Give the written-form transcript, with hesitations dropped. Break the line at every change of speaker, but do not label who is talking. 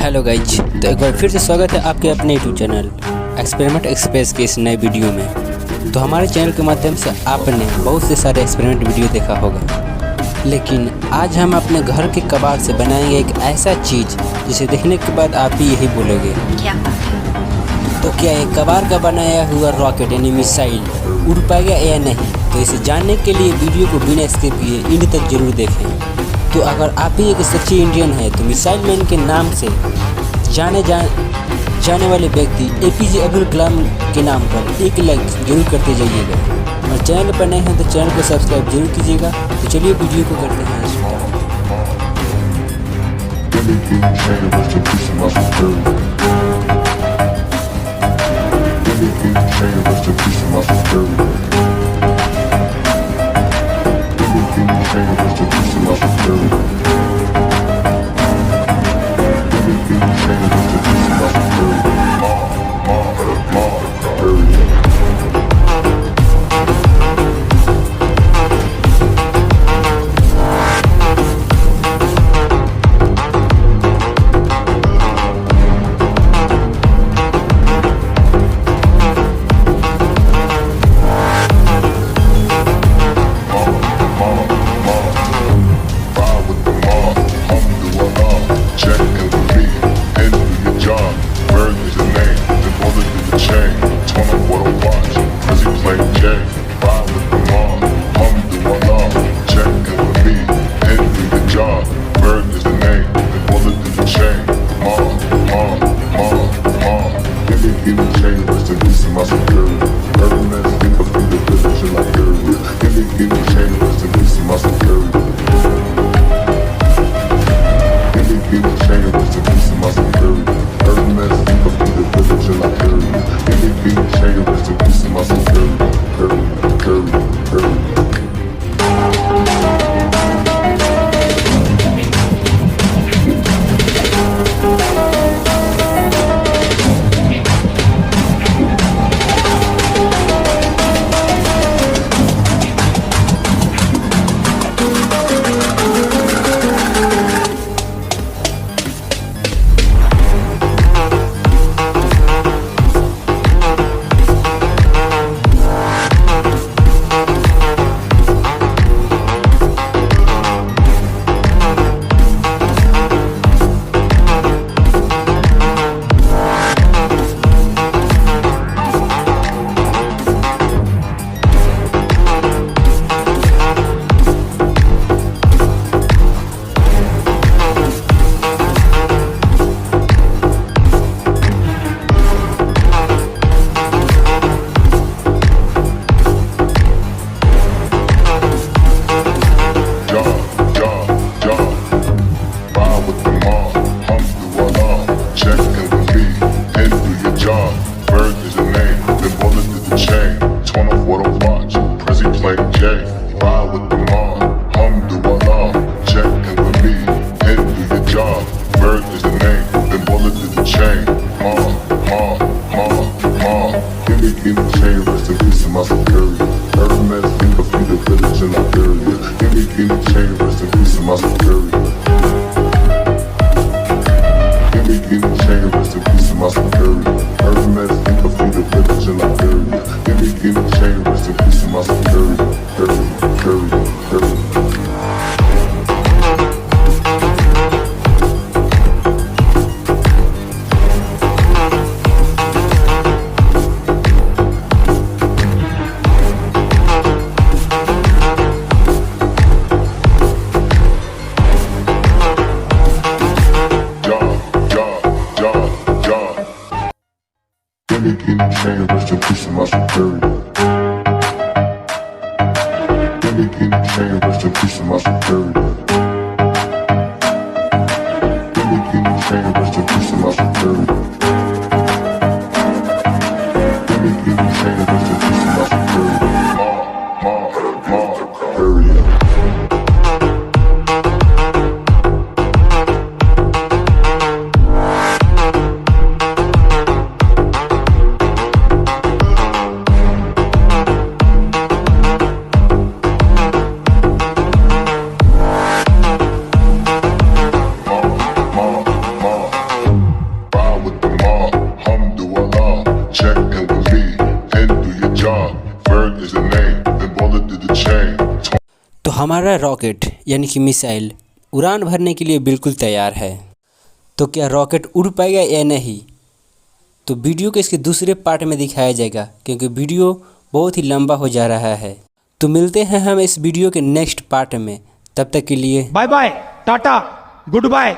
Hello guys, तो एक बार फिर से स्वागत है आपके अपने यूट्यूब चैनल एक्सपेरिमेंट एक्सप्रेस के इस नए वीडियो में। तो हमारे चैनल के माध्यम से आपने बहुत से सारे एक्सपेरिमेंट वीडियो देखा होगा, लेकिन आज हम अपने घर के कबाड़ से बनाएंगे एक ऐसा चीज़ जिसे देखने के बाद आप भी यही बोलोगे क्या। तो क्या ये कबाड़ का बनाया हुआ रॉकेट यानी मिसाइल उड़ पाएगा या नहीं? तो इसे जानने के लिए वीडियो को बिना स्किप किए एंड तक जरूर देखें। तो अगर आप भी एक सच्ची इंडियन है तो मिसाइल मैन के नाम से जाने वाले व्यक्ति APJ अब्दुल कलाम के नाम पर एक लाइक जरूर करते जाइएगा, और चैनल पर नए हैं तो चैनल को सब्सक्राइब जरूर कीजिएगा। तो चलिए वीडियो को करते हैं
Bird is the name, then bullet to the chain.
तो हमारा रॉकेट यानी कि मिसाइल उड़ान भरने के लिए बिल्कुल तैयार है। तो क्या रॉकेट उड़ पाएगा या नहीं, तो वीडियो को इसके दूसरे पार्ट में दिखाया जाएगा, क्योंकि वीडियो बहुत ही लंबा हो जा रहा है। तो मिलते हैं हम इस वीडियो के नेक्स्ट पार्ट में, तब तक के लिए
bye bye, tata, good bye.